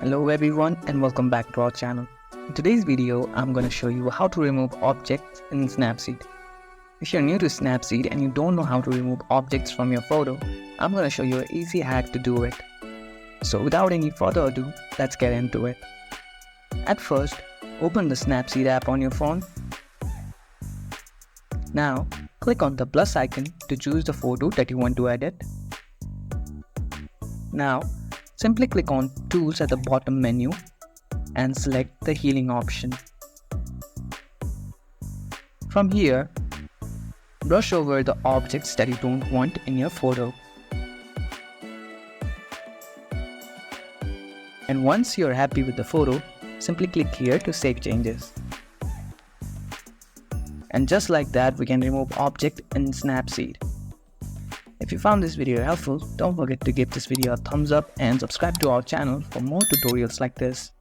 Hello everyone and welcome back to our channel. In today's video, I'm going to show you how to remove objects in Snapseed. If you're new to Snapseed and you don't know how to remove objects from your photo, I'm going to show you an easy hack to do it. So without any further ado, let's get into it. At first, open the Snapseed app on your phone. Now, click on the plus icon to choose the photo that you want to edit. Now, simply click on Tools at the bottom menu and select the Healing option. From here, brush over the objects that you don't want in your photo. And once you're happy with the photo, simply click here to save changes. And just like that, we can remove object in Snapseed. If you found this video helpful, don't forget to give this video a thumbs up and subscribe to our channel for more tutorials like this.